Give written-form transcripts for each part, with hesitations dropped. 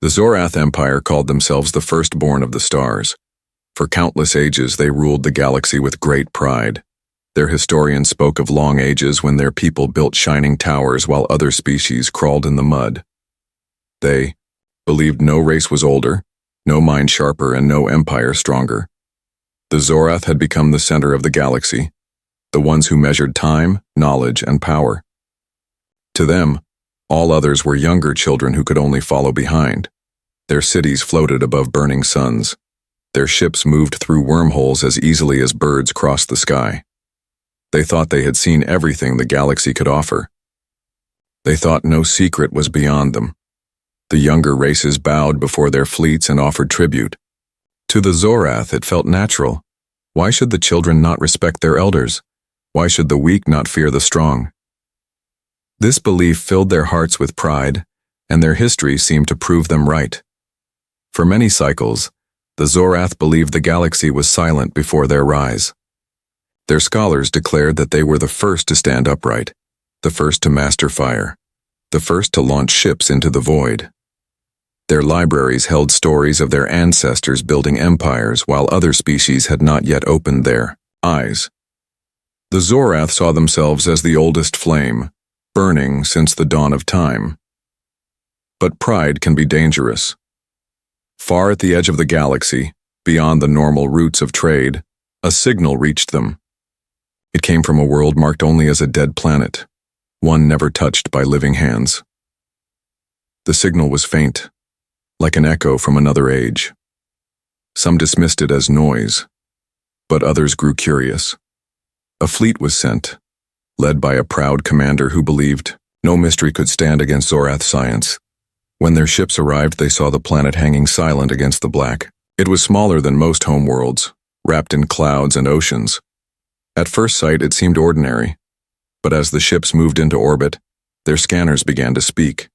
The Zorath Empire called themselves the firstborn of the stars. For countless ages they ruled the galaxy with great pride. Their historians spoke of long ages when their people built shining towers while other species crawled in the mud. They believed no race was older, no mind sharper, and no empire stronger. The Zorath had become the center of the galaxy, the ones who measured time, knowledge, and power. To them, all others were younger children who could only follow behind. Their cities floated above burning suns. Their ships moved through wormholes as easily as birds crossed the sky. They thought they had seen everything the galaxy could offer. They thought no secret was beyond them. The younger races bowed before their fleets and offered tribute. To the Zorath, it felt natural. Why should the children not respect their elders? Why should the weak not fear the strong? This belief filled their hearts with pride, and their history seemed to prove them right. For many cycles, the Zorath believed the galaxy was silent before their rise. Their scholars declared that they were the first to stand upright, the first to master fire, the first to launch ships into the void. Their libraries held stories of their ancestors building empires while other species had not yet opened their eyes. The Zorath saw themselves as the oldest flame, burning since the dawn of time. But pride can be dangerous. Far at the edge of the galaxy, beyond the normal routes of trade, a signal reached them. It came from a world marked only as a dead planet, one never touched by living hands. The signal was faint, like an echo from another age. Some dismissed it as noise, but others grew curious. A fleet was sent, led by a proud commander who believed no mystery could stand against Zorath science. When their ships arrived, they saw the planet hanging silent against the black. It was smaller than most homeworlds, wrapped in clouds and oceans. At first sight, it seemed ordinary, but as the ships moved into orbit, their scanners began to speak.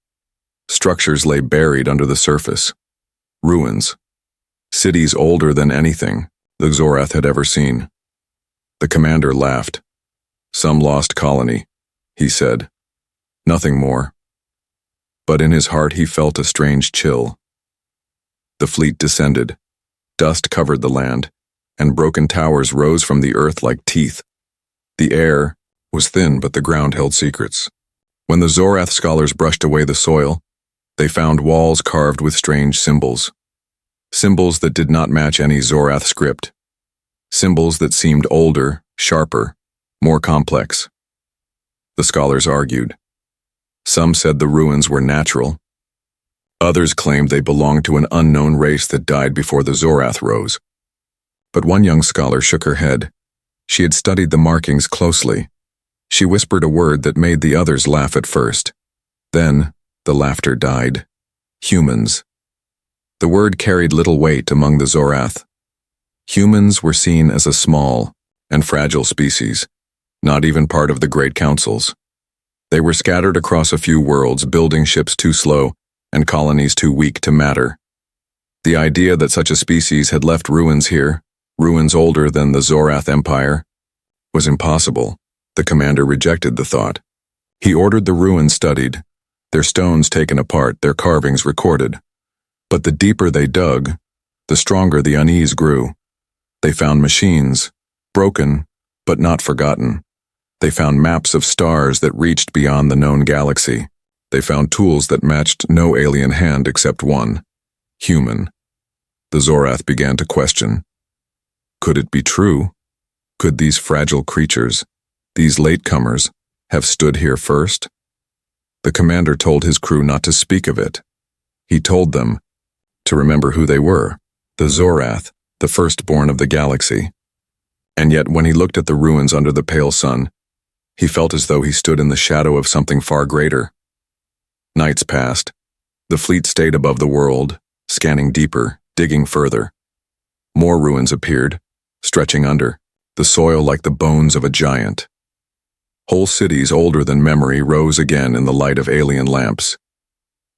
Structures lay buried under the surface. Ruins. Cities older than anything the Zorath had ever seen. The commander laughed. "Some lost colony," he said. Nothing more. But in his heart he felt a strange chill. The fleet descended. Dust covered the land, and broken towers rose from the earth like teeth. The air was thin, but the ground held secrets. When the Zorath scholars brushed away the soil, they found walls carved with strange symbols. Symbols that did not match any Zorath script. Symbols that seemed older, sharper, more complex. The scholars argued. Some said the ruins were natural. Others claimed they belonged to an unknown race that died before the Zorath rose. But one young scholar shook her head. She had studied the markings closely. She whispered a word that made the others laugh at first. Then, the laughter died. Humans. The word carried little weight among the Zorath. Humans were seen as a small and fragile species, not even part of the Great Councils. They were scattered across a few worlds, building ships too slow and colonies too weak to matter. The idea that such a species had left ruins here, ruins older than the Zorath Empire, was impossible. The commander rejected the thought. He ordered the ruins studied, their stones taken apart, their carvings recorded. But the deeper they dug, the stronger the unease grew. They found machines, broken, but not forgotten. They found maps of stars that reached beyond the known galaxy. They found tools that matched no alien hand except one, human. The Zorath began to question. Could it be true? Could these fragile creatures, these latecomers, have stood here first? The commander told his crew not to speak of it. He told them to remember who they were, the Zorath, the firstborn of the galaxy. And yet when he looked at the ruins under the pale sun, he felt as though he stood in the shadow of something far greater. Nights passed. The fleet stayed above the world, scanning deeper, digging further. More ruins appeared, stretching under, the soil like the bones of a giant. Whole cities older than memory rose again in the light of alien lamps.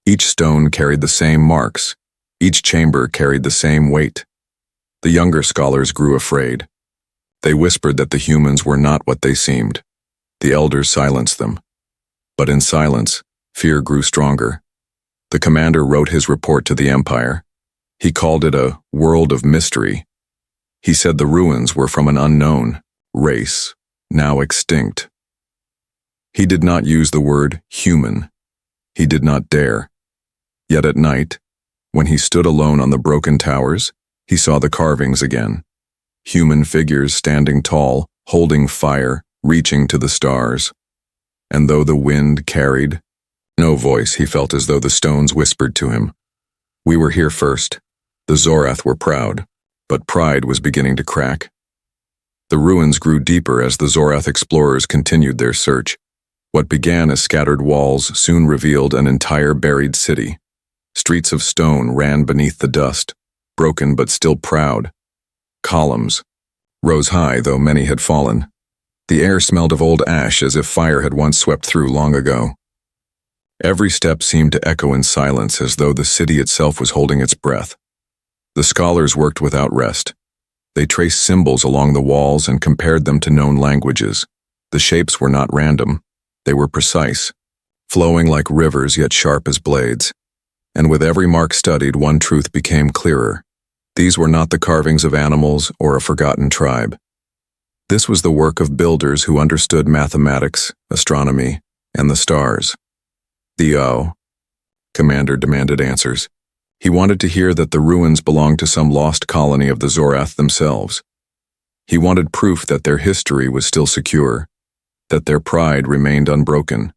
Each stone carried the same marks. Each chamber carried the same weight. The younger scholars grew afraid. They whispered that the humans were not what they seemed. The elders silenced them. But in silence, fear grew stronger. The commander wrote his report to the Empire. He called it a world of mystery. He said the ruins were from an unknown race, now extinct. He did not use the word human. He did not dare. Yet at night, when he stood alone on the broken towers, he saw the carvings again. Human figures standing tall, holding fire, reaching to the stars. And though the wind carried no voice, he felt as though the stones whispered to him. We were here first. The Zorath were proud, but pride was beginning to crack. The ruins grew deeper as the Zorath explorers continued their search. What began as scattered walls soon revealed an entire buried city. Streets of stone ran beneath the dust, broken but still proud. Columns rose high, though many had fallen. The air smelled of old ash, as if fire had once swept through long ago. Every step seemed to echo in silence, as though the city itself was holding its breath. The scholars worked without rest. They traced symbols along the walls and compared them to known languages. The shapes were not random. They were precise, flowing like rivers yet sharp as blades. And with every mark studied, one truth became clearer. These were not the carvings of animals or a forgotten tribe. This was the work of builders who understood mathematics, astronomy, and the stars. The commander demanded answers. He wanted to hear that the ruins belonged to some lost colony of the Zorath themselves. He wanted proof that their history was still secure, that their pride remained unbroken.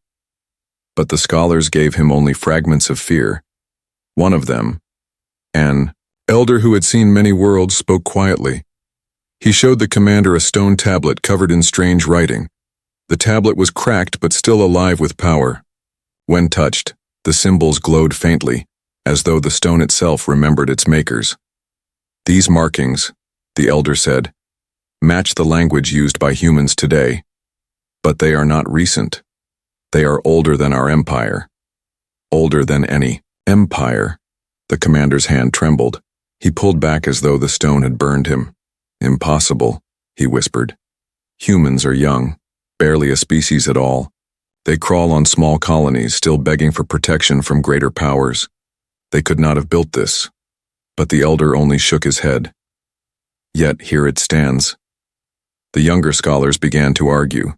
But the scholars gave him only fragments of fear. One of them, an elder who had seen many worlds, spoke quietly. He showed the commander a stone tablet covered in strange writing. The tablet was cracked but still alive with power. When touched, the symbols glowed faintly, as though the stone itself remembered its makers. These markings, the elder said, match the language used by humans today. But they are not recent. They are older than our empire. Older than any empire. The commander's hand trembled. He pulled back as though the stone had burned him. Impossible, he whispered. Humans are young, barely a species at all. They crawl on small colonies, still begging for protection from greater powers. They could not have built this. But the elder only shook his head. Yet here it stands. The younger scholars began to argue.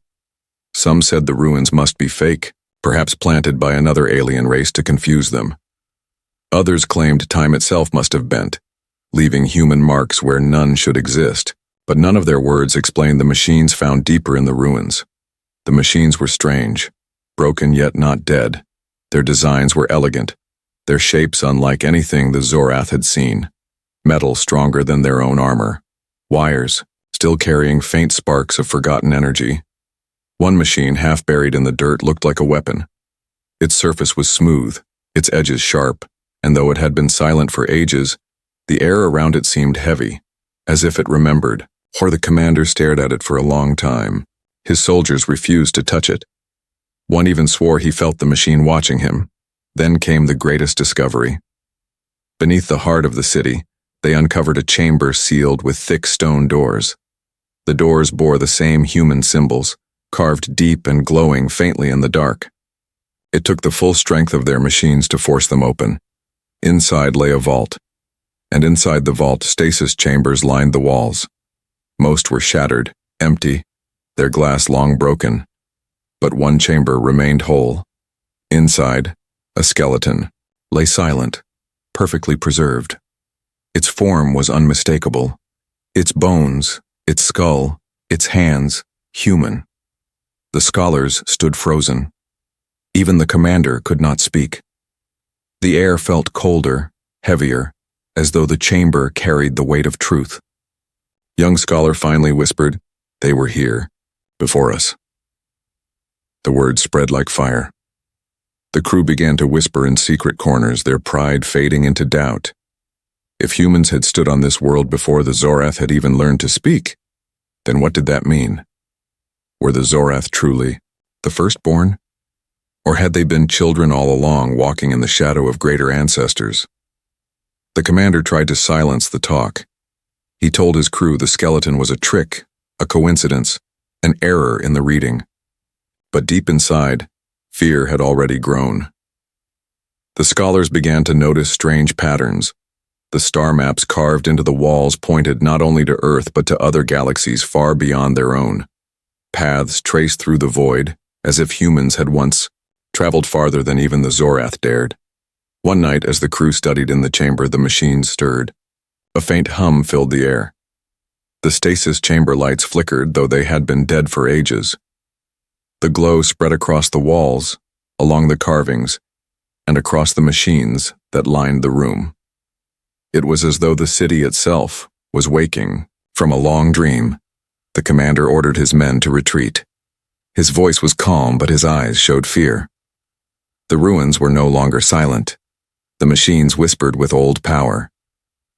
Some said the ruins must be fake, perhaps planted by another alien race to confuse them. Others claimed time itself must have bent, leaving human marks where none should exist, but none of their words explained the machines found deeper in the ruins. The machines were strange, broken yet not dead. Their designs were elegant, their shapes unlike anything the Zorath had seen. Metal stronger than their own armor. Wires, still carrying faint sparks of forgotten energy. One machine, half buried in the dirt, looked like a weapon. Its surface was smooth, its edges sharp, and though it had been silent for ages, the air around it seemed heavy, as if it remembered, or the commander stared at it for a long time. His soldiers refused to touch it. One even swore he felt the machine watching him. Then came the greatest discovery. Beneath the heart of the city, they uncovered a chamber sealed with thick stone doors. The doors bore the same human symbols, carved deep and glowing faintly in the dark. It took the full strength of their machines to force them open. Inside lay a vault, and inside the vault stasis chambers lined the walls. Most were shattered, empty, their glass long broken, but one chamber remained whole. Inside, a skeleton lay silent, perfectly preserved. Its form was unmistakable. Its bones, its skull, its hands, human. The scholars stood frozen. Even the commander could not speak. The air felt colder, heavier, as though the chamber carried the weight of truth. Young scholar finally whispered, "They were here, before us." The words spread like fire. The crew began to whisper in secret corners, their pride fading into doubt. If humans had stood on this world before the Zorath had even learned to speak, then what did that mean? Were the Zorath truly the firstborn? Or had they been children all along, walking in the shadow of greater ancestors? The commander tried to silence the talk. He told his crew the skeleton was a trick, a coincidence, an error in the reading. But deep inside, fear had already grown. The scholars began to notice strange patterns. The star maps carved into the walls pointed not only to Earth but to other galaxies far beyond their own. Paths traced through the void, as if humans had once traveled farther than even the Zorath dared. One night, as the crew studied in the chamber, the machines stirred. A faint hum filled the air. The stasis chamber lights flickered, though they had been dead for ages. The glow spread across the walls, along the carvings, and across the machines that lined the room. It was as though the city itself was waking from a long dream. The commander ordered his men to retreat. His voice was calm, but his eyes showed fear. The ruins were no longer silent. The machines whispered with old power.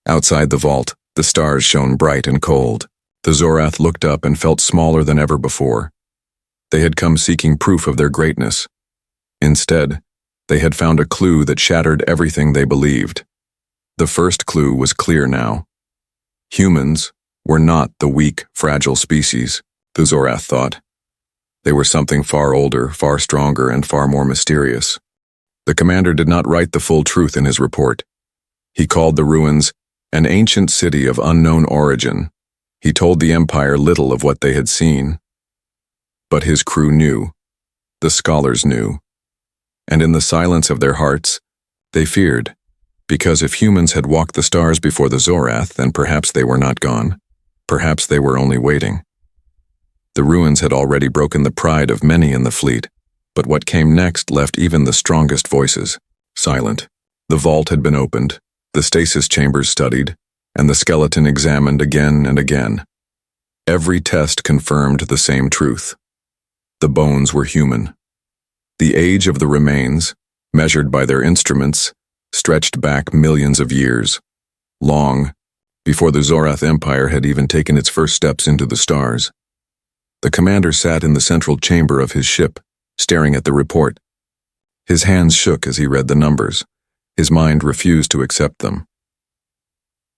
Outside the vault, the stars shone bright and cold. The Zorath looked up and felt smaller than ever before. They had come seeking proof of their greatness. Instead, they had found a clue that shattered everything they believed. The first clue was clear now. Humans were not the weak, fragile species, the Zorath thought. They were something far older, far stronger, and far more mysterious. The commander did not write the full truth in his report. He called the ruins an ancient city of unknown origin. He told the Empire little of what they had seen. But his crew knew. The scholars knew. And in the silence of their hearts, they feared. Because if humans had walked the stars before the Zorath, then perhaps they were not gone. Perhaps they were only waiting. The ruins had already broken the pride of many in the fleet, but what came next left even the strongest voices silent. The vault had been opened, the stasis chambers studied, and the skeleton examined again and again. Every test confirmed the same truth. The bones were human. The age of the remains, measured by their instruments, stretched back millions of years, long before the Zorath Empire had even taken its first steps into the stars. The commander sat in the central chamber of his ship, staring at the report. His hands shook as he read the numbers. His mind refused to accept them.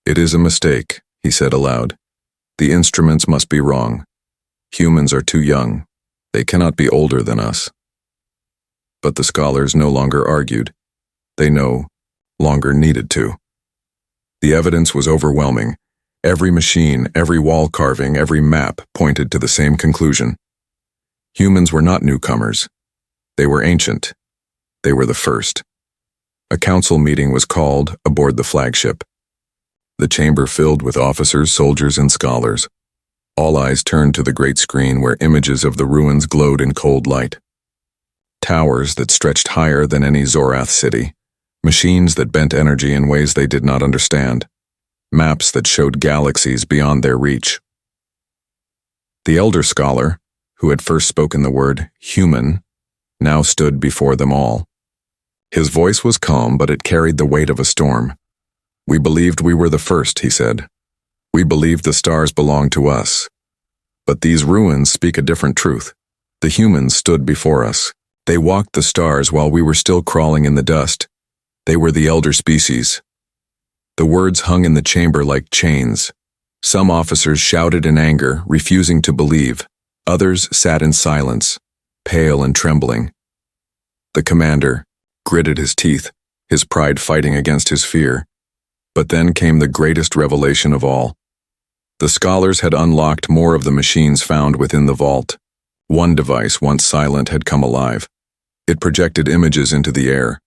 "It is a mistake," he said aloud. "The instruments must be wrong. Humans are too young. They cannot be older than us." But the scholars no longer argued. They no longer needed to. The evidence was overwhelming. Every machine, every wall carving, every map pointed to the same conclusion. Humans were not newcomers. They were ancient. They were the first. A council meeting was called aboard the flagship. The chamber filled with officers, soldiers, and scholars. All eyes turned to the great screen where images of the ruins glowed in cold light. Towers that stretched higher than any Zorath city. Machines that bent energy in ways they did not understand. Maps that showed galaxies beyond their reach. The elder scholar, who had first spoken the word human, now stood before them all. His voice was calm, but it carried the weight of a storm. "We believed we were the first," he said. "We believed the stars belonged to us. But these ruins speak a different truth. The humans stood before us. They walked the stars while we were still crawling in the dust. They were the elder species." The words hung in the chamber like chains. Some officers shouted in anger, refusing to believe. Others sat in silence, pale and trembling. The commander gritted his teeth, his pride fighting against his fear. But then came the greatest revelation of all. The scholars had unlocked more of the machines found within the vault. One device, once silent, had come alive. It projected images into the air,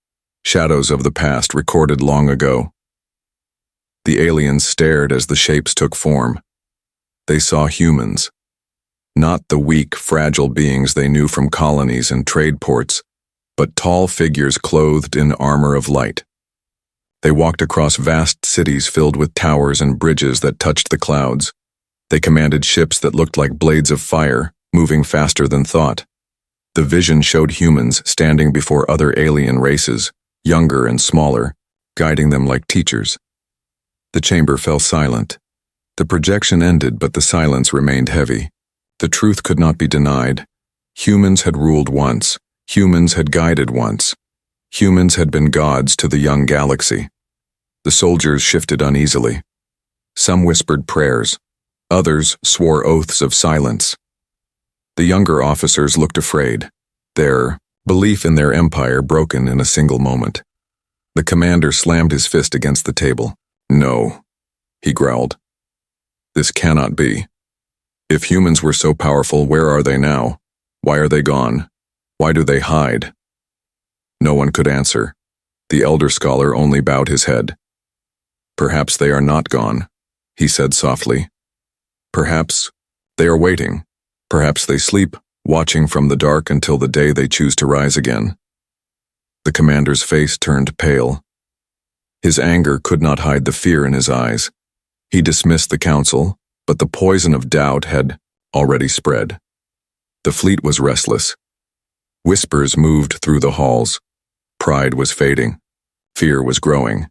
shadows of the past recorded long ago. The aliens stared as the shapes took form. They saw humans. Not the weak, fragile beings they knew from colonies and trade ports, but tall figures clothed in armor of light. They walked across vast cities filled with towers and bridges that touched the clouds. They commanded ships that looked like blades of fire, moving faster than thought. The vision showed humans standing before other alien races, younger and smaller, guiding them like teachers. The chamber fell silent. The projection ended, but the silence remained heavy. The truth could not be denied. Humans had ruled once. Humans had guided once. Humans had been gods to the young galaxy. The soldiers shifted uneasily. Some whispered prayers. Others swore oaths of silence. The younger officers looked afraid, their belief in their empire broken in a single moment. The commander slammed his fist against the table. "No," he growled. "This cannot be. If humans were so powerful, where are they now? Why are they gone? Why do they hide?" No one could answer. The elder scholar only bowed his head. "Perhaps they are not gone," he said softly. "Perhaps they are waiting. Perhaps they sleep, watching from the dark until the day they choose to rise again." The commander's face turned pale. His anger could not hide the fear in his eyes. He dismissed the council, but the poison of doubt had already spread. The fleet was restless. Whispers moved through the halls. Pride was fading. Fear was growing.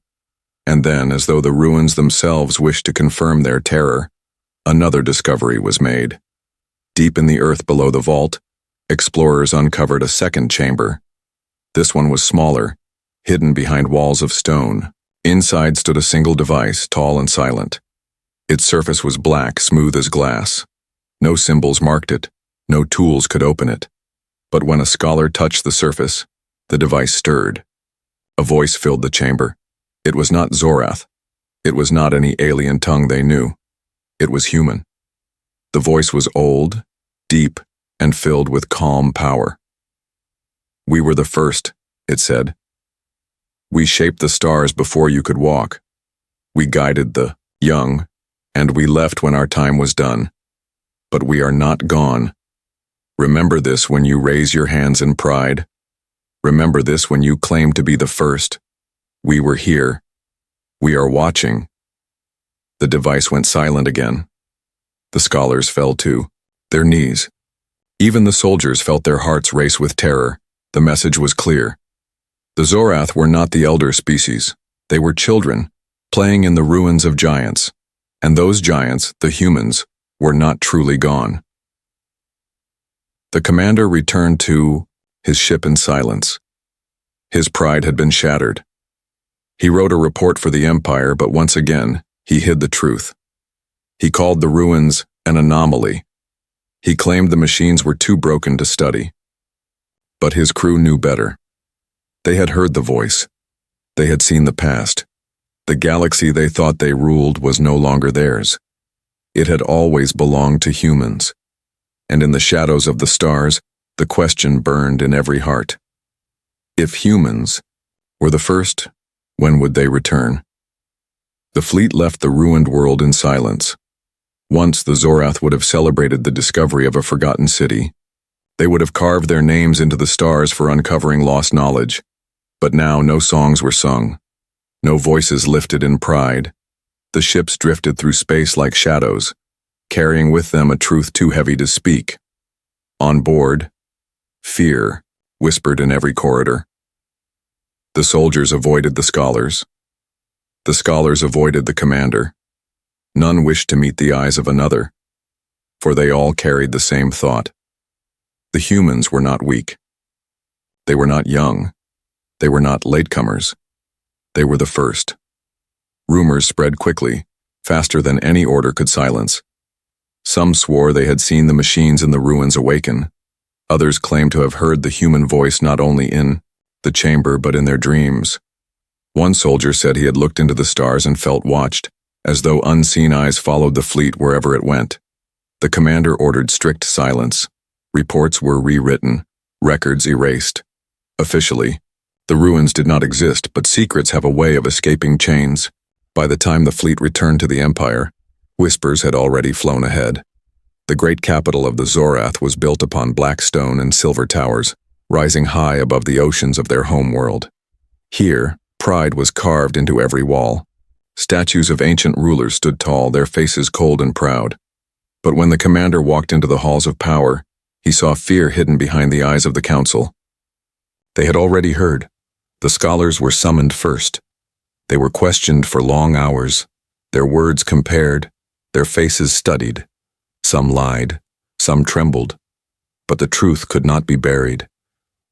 And then, as though the ruins themselves wished to confirm their terror, another discovery was made. Deep in the earth below the vault, explorers uncovered a second chamber. This one was smaller, hidden behind walls of stone. Inside stood a single device, tall and silent. Its surface was black, smooth as glass. No symbols marked it, no tools could open it. But when a scholar touched the surface, the device stirred. A voice filled the chamber. It was not Zorath. It was not any alien tongue they knew. It was human. The voice was old, deep, and filled with calm power. "We were the first," it said. "We shaped the stars before you could walk. We guided the young, and we left when our time was done. But we are not gone. Remember this when you raise your hands in pride. Remember this when you claim to be the first. We were here. We are watching." The device went silent again. The scholars fell to their knees. Even the soldiers felt their hearts race with terror. The message was clear. The Zorath were not the elder species. They were children, playing in the ruins of giants. And those giants, the humans, were not truly gone. The commander returned to his ship in silence. His pride had been shattered. He wrote a report for the Empire, but once again, he hid the truth. He called the ruins an anomaly. He claimed the machines were too broken to study. But his crew knew better. They had heard the voice. They had seen the past. The galaxy they thought they ruled was no longer theirs. It had always belonged to humans. And in the shadows of the stars, the question burned in every heart. If humans were the first, when would they return? The fleet left the ruined world in silence. Once the Zorath would have celebrated the discovery of a forgotten city. They would have carved their names into the stars for uncovering lost knowledge. But now no songs were sung. No voices lifted in pride. The ships drifted through space like shadows, carrying with them a truth too heavy to speak. On board, fear whispered in every corridor. The soldiers avoided the scholars. The scholars avoided the commander. None wished to meet the eyes of another, for they all carried the same thought. The humans were not weak. They were not young. They were not latecomers. They were the first. Rumors spread quickly, faster than any order could silence. Some swore they had seen the machines in the ruins awaken. Others claimed to have heard the human voice not only in the chamber but in their dreams. One soldier said he had looked into the stars and felt watched, as though unseen eyes followed the fleet wherever it went. The commander ordered strict silence. Reports were rewritten, records erased. Officially, the ruins did not exist, but secrets have a way of escaping chains. By the time the fleet returned to the Empire, whispers had already flown ahead. The great capital of the Zorath was built upon black stone and silver towers, rising high above the oceans of their home world. Here, pride was carved into every wall. Statues of ancient rulers stood tall, their faces cold and proud. But when the commander walked into the halls of power, he saw fear hidden behind the eyes of the council. They had already heard. The scholars were summoned first. They were questioned for long hours, their words compared, their faces studied. Some lied, some trembled, but the truth could not be buried.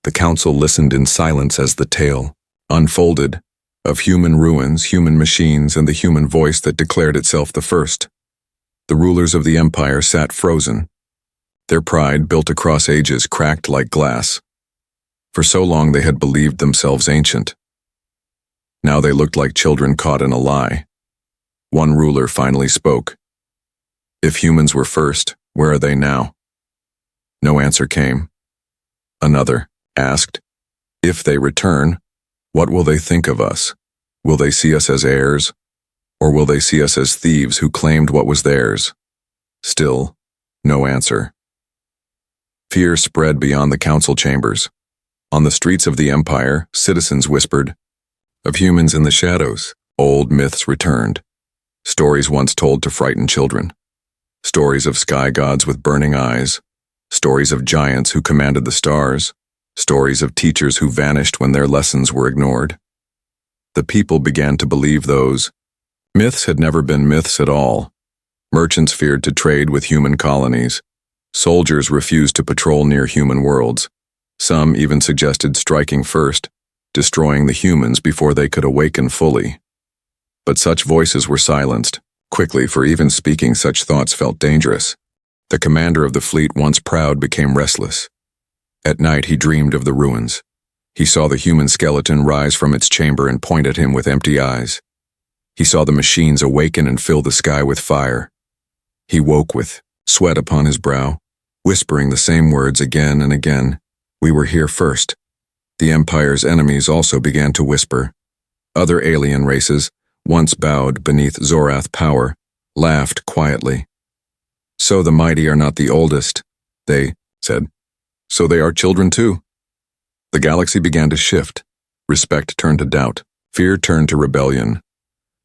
The council listened in silence as the tale unfolded of human ruins, human machines, and the human voice that declared itself the first. The rulers of the empire sat frozen. Their pride, built across ages, cracked like glass. For so long they had believed themselves ancient. Now they looked like children caught in a lie. One ruler finally spoke. If humans were first, where are they now? No answer came. Another asked, if they return, what will they think of us? Will they see us as heirs? Or will they see us as thieves who claimed what was theirs? Still, no answer. Fear spread beyond the council chambers. On the streets of the empire, citizens whispered. Of humans in the shadows, old myths returned. Stories once told to frighten children. Stories of sky gods with burning eyes. Stories of giants who commanded the stars. Stories of teachers who vanished when their lessons were ignored. The people began to believe those myths had never been myths at all. Merchants feared to trade with human colonies. Soldiers refused to patrol near human worlds. Some even suggested striking first, destroying the humans before they could awaken fully. But such voices were silenced quickly, for even speaking such thoughts felt dangerous. The commander of the fleet, once proud, became restless. At night he dreamed of the ruins. He saw the human skeleton rise from its chamber and point at him with empty eyes. He saw the machines awaken and fill the sky with fire. He woke with sweat upon his brow, whispering the same words again and again. We were here first. The Empire's enemies also began to whisper. Other alien races, once bowed beneath Zorath power, laughed quietly. So the mighty are not the oldest, they said. So they are children too. The galaxy began to shift. Respect turned to doubt. Fear turned to rebellion.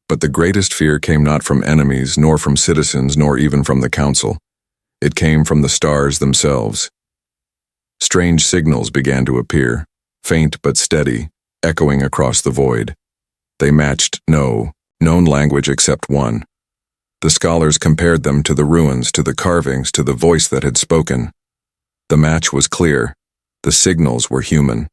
But the greatest fear came not from enemies, nor from citizens, nor even from the council. It came from the stars themselves. Strange signals began to appear, faint but steady, echoing across the void. They matched no known language except one. The scholars compared them to the ruins, to the carvings, to the voice that had spoken. The match was clear. The signals were human.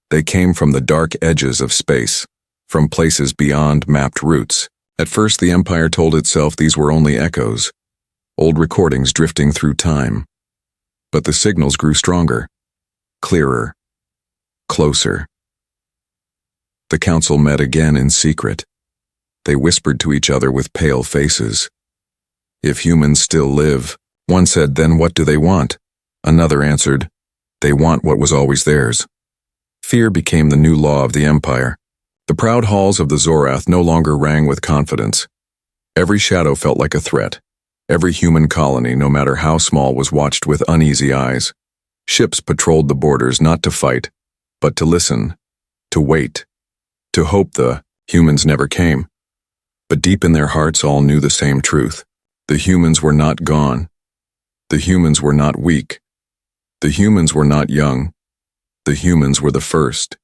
They came from the dark edges of space, from places beyond mapped routes. At first the Empire told itself these were only echoes, old recordings drifting through time. But the signals grew stronger, clearer, closer. The council met again in secret. They whispered to each other with pale faces. If humans still live, one said, then what do they want? Another answered, they want what was always theirs. Fear became the new law of the Empire. The proud halls of the Zorath no longer rang with confidence. Every shadow felt like a threat. Every human colony, no matter how small, was watched with uneasy eyes. Ships patrolled the borders not to fight, but to listen, to wait, to hope the humans never came. But deep in their hearts all knew the same truth. The humans were not gone. The humans were not weak. The humans were not young. The humans were the first.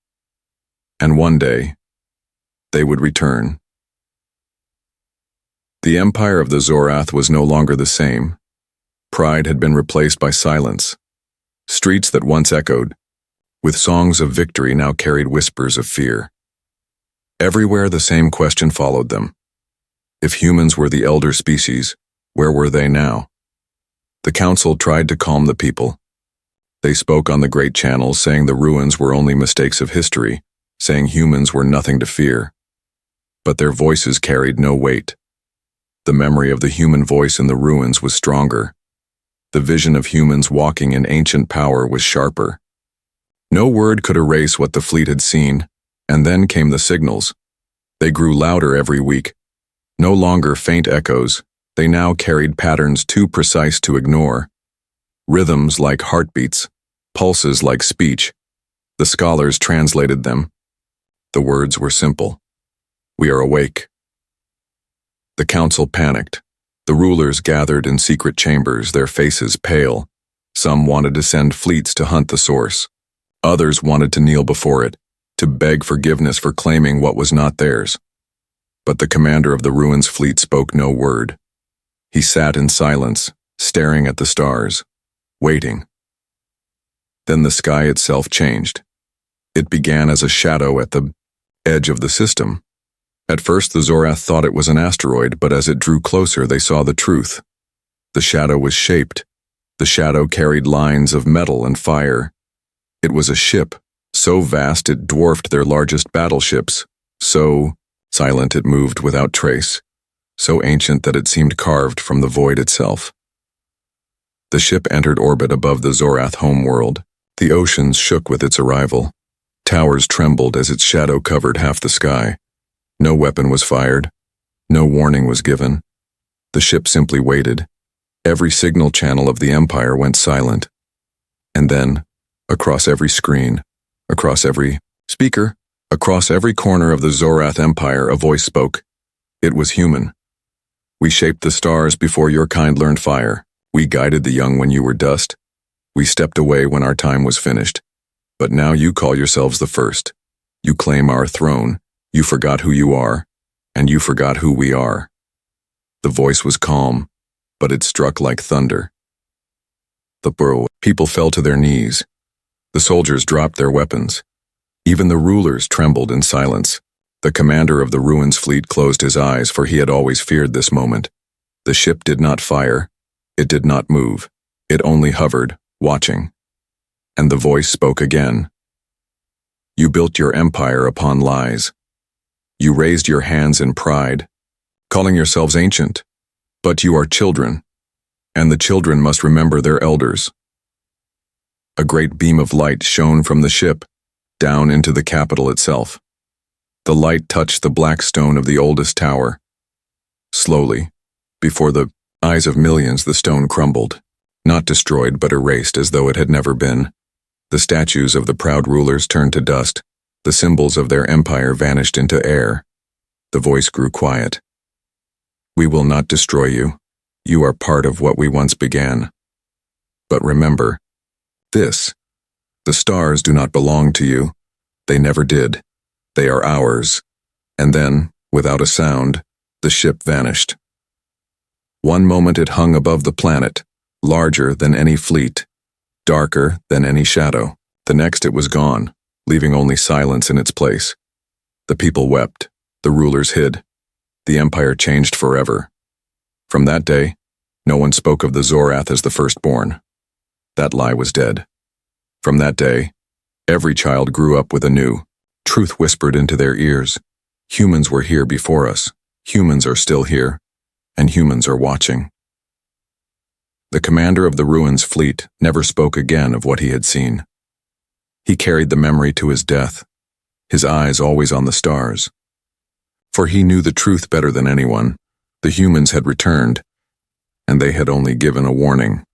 And one day, they would return. The empire of the Zorath was no longer the same. Pride had been replaced by silence. Streets that once echoed, with songs of victory, now carried whispers of fear. Everywhere the same question followed them. If humans were the elder species, where were they now? The council tried to calm the people. They spoke on the great channels, saying the ruins were only mistakes of history, saying humans were nothing to fear. But their voices carried no weight. The memory of the human voice in the ruins was stronger. The vision of humans walking in ancient power was sharper. No word could erase what the fleet had seen, and then came the signals. They grew louder every week. No longer faint echoes, they now carried patterns too precise to ignore. Rhythms like heartbeats, pulses like speech. The scholars translated them. The words were simple. We are awake. The council panicked. The rulers gathered in secret chambers, their faces pale. Some wanted to send fleets to hunt the source. Others wanted to kneel before it, to beg forgiveness for claiming what was not theirs. But the commander of the ruins fleet spoke no word. He sat in silence, staring at the stars, waiting. Then the sky itself changed. It began as a shadow at the edge of the system. At first the Zorath thought it was an asteroid, but as it drew closer they saw the truth. The shadow was shaped. The shadow carried lines of metal and fire. It was a ship, so vast it dwarfed their largest battleships, So silent it moved without trace, so ancient that it seemed carved from the void itself. The ship entered orbit above the Zorath homeworld. The oceans shook with its arrival. Towers trembled as its shadow covered half the sky. No weapon was fired. No warning was given. The ship simply waited. Every signal channel of the Empire went silent. And then, across every screen, across every speaker, across every corner of the Zorath Empire, a voice spoke. It was human. We shaped the stars before your kind learned fire. We guided the young when you were dust. We stepped away when our time was finished. But now you call yourselves the first. You claim our throne. You forgot who you are, and you forgot who we are. The voice was calm, but it struck like thunder. The people fell to their knees. The soldiers dropped their weapons. Even the rulers trembled in silence. The commander of the ruins fleet closed his eyes, for he had always feared this moment. The ship did not fire. It did not move. It only hovered, watching. And the voice spoke again. You built your empire upon lies. You raised your hands in pride, calling yourselves ancient. But you are children, and the children must remember their elders. A great beam of light shone from the ship, down into the capital itself. The light touched the black stone of the oldest tower. Slowly, before the eyes of millions, the stone crumbled, not destroyed but erased as though it had never been. The statues of the proud rulers turned to dust. The symbols of their empire vanished into air. The voice grew quiet. We will not destroy you. You are part of what we once began. But remember, the stars do not belong to you. They never did. They are ours. And then, without a sound, the ship vanished. One moment it hung above the planet, larger than any fleet, darker than any shadow. The next it was gone, leaving only silence in its place. The people wept. The rulers hid. The empire changed forever. From that day, no one spoke of the Zorath as the firstborn. That lie was dead. From that day, every child grew up with a new truth whispered into their ears. Humans were here before us. Humans are still here. And humans are watching. The commander of the ruins fleet never spoke again of what he had seen. He carried the memory to his death, his eyes always on the stars. For he knew the truth better than anyone. The humans had returned, and they had only given a warning.